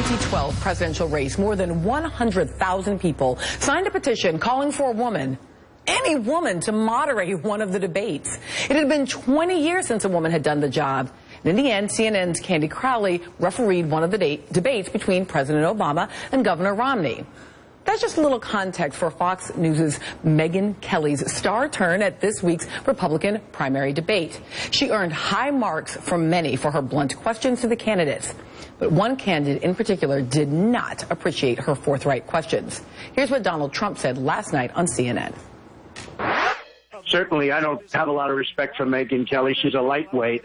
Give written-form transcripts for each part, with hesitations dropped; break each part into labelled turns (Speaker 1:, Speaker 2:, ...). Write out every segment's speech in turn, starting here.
Speaker 1: 2012 presidential race, more than 100,000 people signed a petition calling for a woman, any woman, to moderate one of the debates. It had been 20 years since a woman had done the job. And in the end, CNN's Candy Crowley refereed one of the debates between President Obama and Governor Romney. That's just a little context for Fox News' Megyn Kelly's star turn at this week's Republican primary debate. She earned high marks from many for her blunt questions to the candidates. But one candidate in particular did not appreciate her forthright questions. Here's what Donald Trump said last night on CNN.
Speaker 2: Certainly, I don't have a lot of respect for Megyn Kelly. She's a lightweight.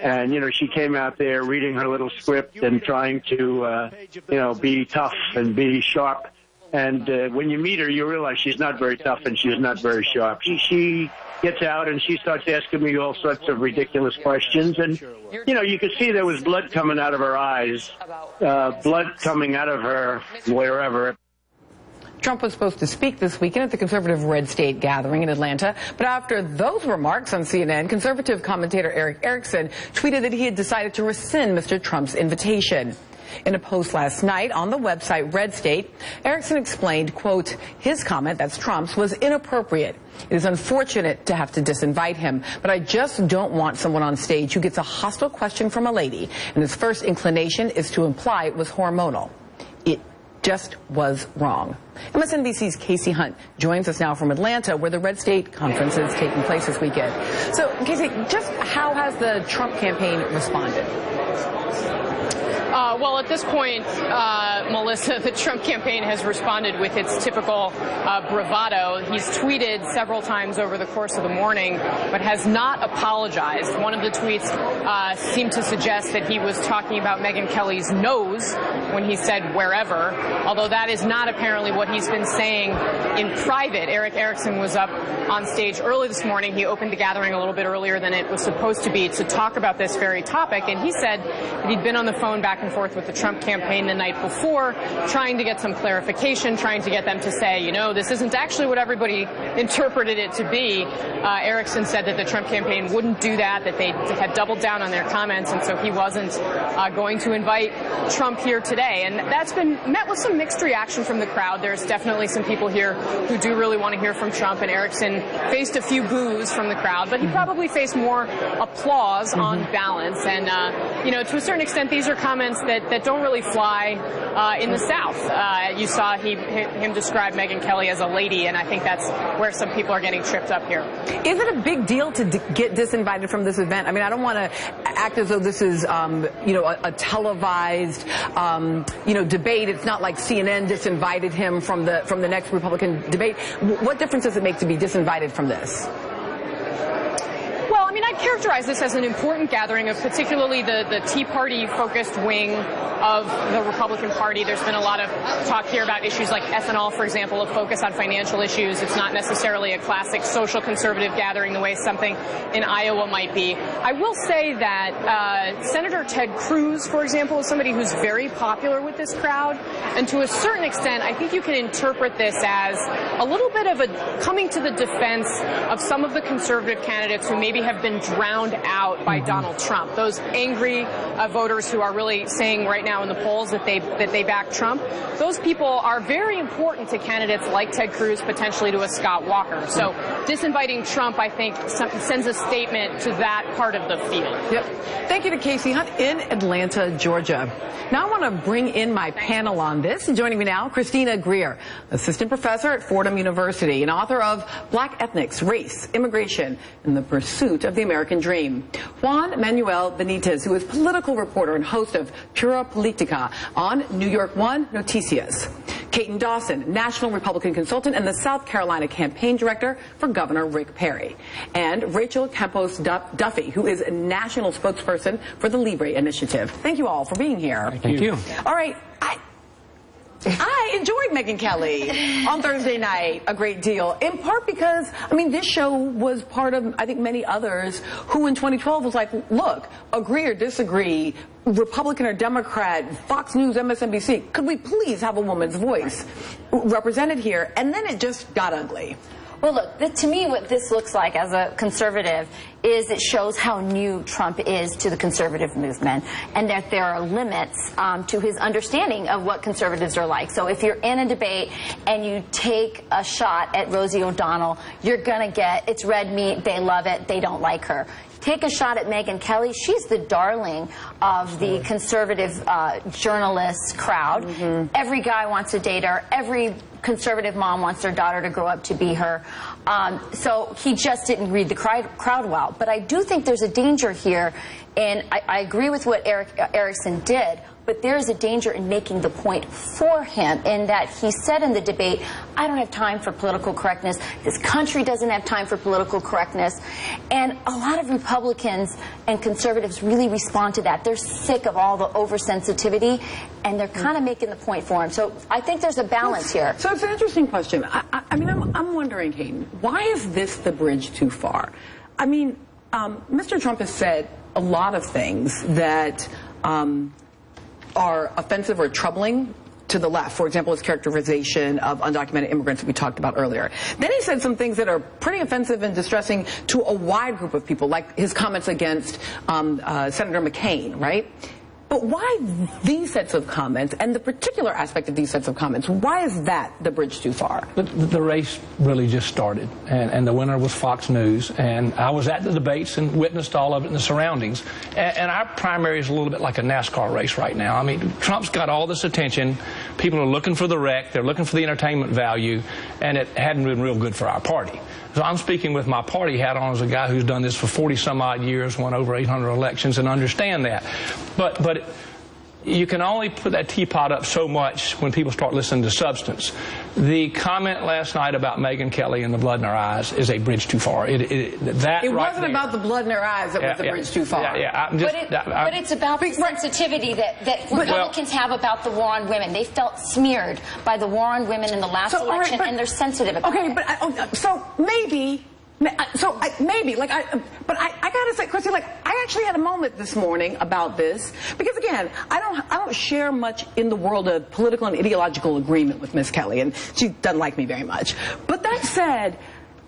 Speaker 2: And, you know, she came out there reading her little script and trying to, be tough and be sharp. And when you meet her, you realize she's not very tough and she's not very sharp. She gets out and she starts asking me all sorts of ridiculous questions. And, you know, you could see there was blood coming out of her eyes, blood coming out of her wherever.
Speaker 1: Trump was supposed to speak this weekend at the conservative Red State gathering in Atlanta. But after those remarks on CNN, conservative commentator Eric Erickson tweeted that he had decided to rescind Mr. Trump's invitation. In a post last night on the website Red State, Erickson explained, quote, his comment, that's Trump's, was inappropriate. It is unfortunate to have to disinvite him, but I just don't want someone on stage who gets a hostile question from a lady, and his first inclination is to imply it was hormonal. It just was wrong. MSNBC's Casey Hunt joins us now from Atlanta, where the Red State Conference is taking place this weekend. So, Casey, just how has the Trump campaign responded?
Speaker 3: Well, at this point, Melissa, the Trump campaign has responded with its typical bravado. He's tweeted several times over the course of the morning, but has not apologized. One of the tweets seemed to suggest that he was talking about Megyn Kelly's nose when he said wherever, although that is not apparently what he's been saying in private. Eric Erickson was up on stage early this morning. He opened the gathering a little bit earlier than it was supposed to be to talk about this very topic, and he said that he'd been on the phone back and forth with the Trump campaign the night before, trying to get some clarification, trying to get them to say, you know, this isn't actually what everybody interpreted it to be. Erickson said that the Trump campaign wouldn't do that they had doubled down on their comments, and so he wasn't going to invite Trump here today. And that's been met with some mixed reaction from the crowd. There's definitely some people here who do really want to hear from Trump, and Erickson faced a few boos from the crowd, but he probably faced more applause on balance. And, to a certain extent, these are comments that don't really fly in the South. You saw him describe Megyn Kelly as a lady, and I think that's where some people are getting tripped up here.
Speaker 1: Is it a big deal to get disinvited from this event? I mean, I don't want to act as though this is, a televised, debate. It's not like CNN disinvited him from the next Republican debate. What difference does it make to be disinvited from this?
Speaker 3: Well, I mean, I'd characterize this as an important gathering of particularly the Tea Party-focused wing of the Republican Party. There's been a lot of talk here about issues like ethanol, for example, a focus on financial issues. It's not necessarily a classic social conservative gathering the way something in Iowa might be. I will say that Senator Ted Cruz, for example, is somebody who's very popular with this crowd. And to a certain extent, I think you can interpret this as a little bit of a coming to the defense of some of the conservative candidates who maybe have been drowned out by Donald Trump. Those angry voters who are really saying right now in the polls that they back Trump, those people are very important to candidates like Ted Cruz, potentially to a Scott Walker. So disinviting Trump, I think, sends a statement to that part of the field.
Speaker 1: Yep. Thank you to Casey Hunt in Atlanta, Georgia. Now I want to bring in my panel on this. Joining me now, Christina Greer, assistant professor at Fordham University and author of Black Ethnics, Race, Immigration, and the Pursuit of the American Dream. Juan Manuel Benitez, who is political reporter and host of Pura Politica on New York One Noticias. Caton Dawson, national Republican consultant and the South Carolina campaign director for Governor Rick Perry. And Rachel Campos-Duffy, who is national spokesperson for the LIBRE Initiative. Thank you all for being here.
Speaker 4: Thank you.
Speaker 1: All right. I enjoyed Megyn Kelly on Thursday night a great deal, in part because, I mean, this show was part of, I think, many others who in 2012 was like, look, agree or disagree, Republican or Democrat, Fox News, MSNBC, could we please have a woman's voice represented here? And then it just got ugly.
Speaker 4: Well, look, to me what this looks like as a conservative is it shows how new Trump is to the conservative movement, and that there are limits to his understanding of what conservatives are like. So if you're in a debate and you take a shot at Rosie O'Donnell, you're going to get, it's red meat, they love it, they don't like her. Take a shot at Megyn Kelly. She's the darling of the conservative journalist crowd. Every guy wants to date her. Every conservative mom wants their daughter to grow up to be her. So he just didn't read the crowd well. But I do think there's a danger here, and I agree with what Erickson did, but there is a danger in making the point for him, in that he said in the debate, I don't have time for political correctness. This country doesn't have time for political correctness. And a lot of Republicans and conservatives really respond to that. They're sick of all the oversensitivity, and they're kind of making the point for him. So I think there's a balance here.
Speaker 1: So it's an interesting question. I mean, I'm wondering, Hayden, why is this the bridge too far? I mean, Mr. Trump has said a lot of things that are offensive or troubling to the left. For example, his characterization of undocumented immigrants that we talked about earlier. Then he said some things that are pretty offensive and distressing to a wide group of people, like his comments against Senator McCain, right? But why these sets of comments, and the particular aspect of these sets of comments, why is that the bridge too far?
Speaker 5: The race really just started, and the winner was Fox News, and I was at the debates and witnessed all of it in the surroundings. And our primary is a little bit like a NASCAR race right now. I mean, Trump's got all this attention. People are looking for the wreck. They're looking for the entertainment value, and it hadn't been real good for our party. So I'm speaking with my party hat on as a guy who's done this for 40-some-odd years, won over 800 elections, and understand that. But you can only put that teapot up so much when people start listening to substance. The comment last night about Megyn Kelly and the blood in her eyes is a bridge too far. It wasn't
Speaker 1: about the blood in her eyes that was the bridge too far.
Speaker 4: But it's about the sensitivity that Republicans have about the war on women. They felt smeared by the war on women in the last election, and they're sensitive about it. But I gotta say, Chrissy, like, I actually had a moment this morning about this, because again, I don't share much in the world of political and ideological agreement with Miss Kelly, and she doesn't like me very much. But that said,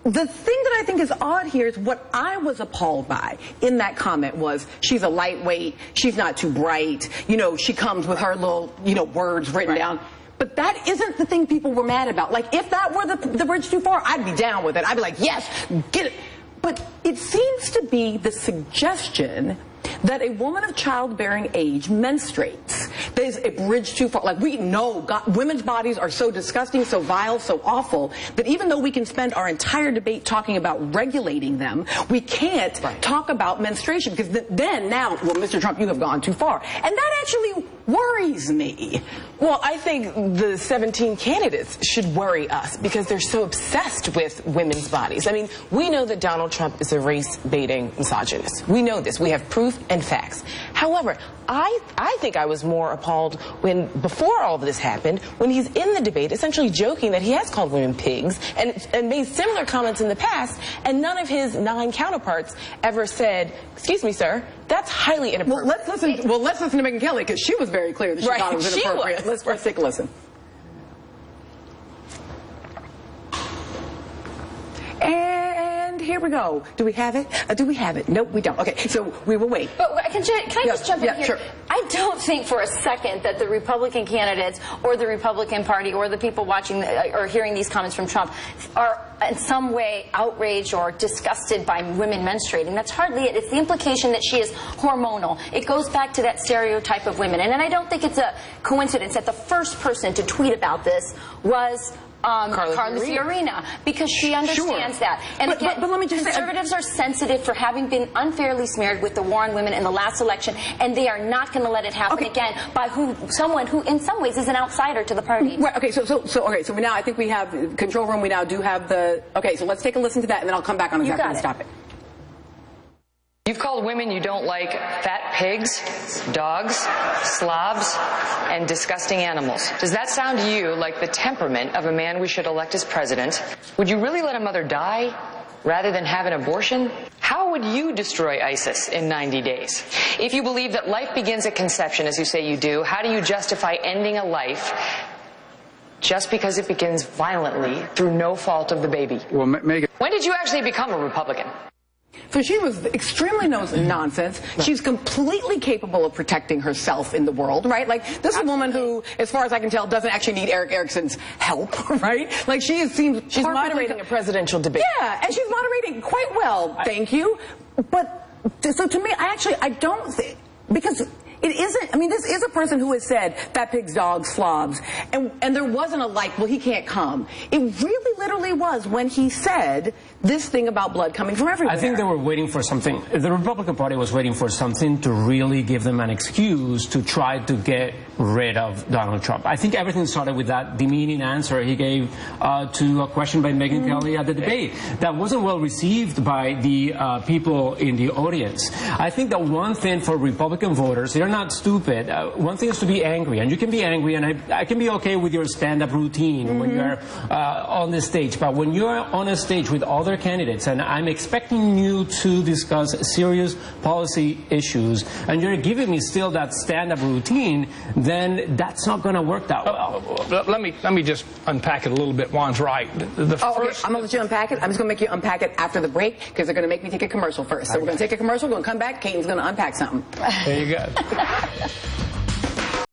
Speaker 4: the thing that I think is odd here is what I was appalled by in that comment was, she's a lightweight, she's not too bright, you know, she comes with her little, you know, words written down. But that isn't the thing people were mad about. Like, if that were the bridge too far, I'd be down with it. I'd be like, yes, get it. But it seems to be the suggestion that a woman of childbearing age menstruates. There's a bridge too far. Like, we know women's bodies are so disgusting, so vile, so awful, that even though we can spend our entire debate talking about regulating them, we can't talk about menstruation, because then now, well, Mr. Trump, you have gone too far. And that actually worries me.
Speaker 6: Well, I think the 17 candidates should worry us, because they're so obsessed with women's bodies. I mean, we know that Donald Trump is a race-baiting misogynist. We know this. We have proof and facts. However, I think I was more appalled when, before all of this happened, when he's in the debate essentially joking that he has called women pigs and made similar comments in the past, and none of his 9 counterparts ever said, excuse me, sir, that's highly inappropriate.
Speaker 1: Well, let's listen to Megyn Kelly, because she was very clear that she thought it was inappropriate. Let's take a listen. And here we go. Do we have it? Do we have it? Nope, we don't. Okay, so we will wait.
Speaker 4: But can I just jump in here?
Speaker 1: Sure.
Speaker 4: I don't think for a second that the Republican candidates or the Republican Party or the people watching or hearing these comments from Trump are in some way outraged or disgusted by women menstruating. That's hardly it. It's the implication that she is hormonal. It goes back to that stereotype of women. And then I don't think it's a coincidence that the first person to tweet about this was Carla Fiorina, because she understands that. And again,
Speaker 1: but let me just
Speaker 4: conservatives are sensitive for having been unfairly smeared with the war on women in the last election, and they are not going to let it happen again by someone who in some ways is an outsider to the party.
Speaker 1: Right, okay, so we now, I think we have control room, we now do have the, okay, so let's take a listen to that, and then I'll come back on exactly this topic.
Speaker 7: You've called women you don't like fat pigs, dogs, slobs, and disgusting animals. Does that sound to you like the temperament of a man we should elect as president? Would you really let a mother die rather than have an abortion? How would you destroy ISIS in 90 days? If you believe that life begins at conception, as you say you do, how do you justify ending a life just because it begins violently through no fault of the baby.
Speaker 8: Well, Megan,
Speaker 7: When did you actually become a Republican?
Speaker 1: So she was extremely nonsense. She's completely capable of protecting herself in the world, right? Like, this is a woman who, as far as I can tell, doesn't actually need Eric Erickson's help, right? Like, she's
Speaker 6: moderating a presidential debate.
Speaker 1: Yeah, and she's moderating quite well, thank you. But, so to me, I don't think, because it isn't, I mean, this is a person who has said fat pigs, dogs, slobs, and there wasn't a like, well, he can't come. It really literally was when he said this thing about blood coming from everywhere.
Speaker 9: I think they were waiting for something. The Republican Party was waiting for something to really give them an excuse to try to get rid of Donald Trump. I think everything started with that demeaning answer he gave to a question by Megyn Kelly at the debate. That wasn't well received by the people in the audience. I think that one thing for Republican voters, they're not stupid. One thing is to be angry, and you can be angry, and I can be okay with your stand-up routine when you're on the stage. But when you're on a stage with other candidates, and I'm expecting you to discuss serious policy issues, and you're giving me still that stand-up routine, then that's not going to work that well.
Speaker 5: Let me just unpack it a little bit. Juan's right.
Speaker 1: Okay, I'm going to let you unpack it. I'm just going to make you unpack it after the break, because they're going to make me take a commercial first. So we're going to take a commercial, we're going to come back, Kane's going to unpack something.
Speaker 5: There you go.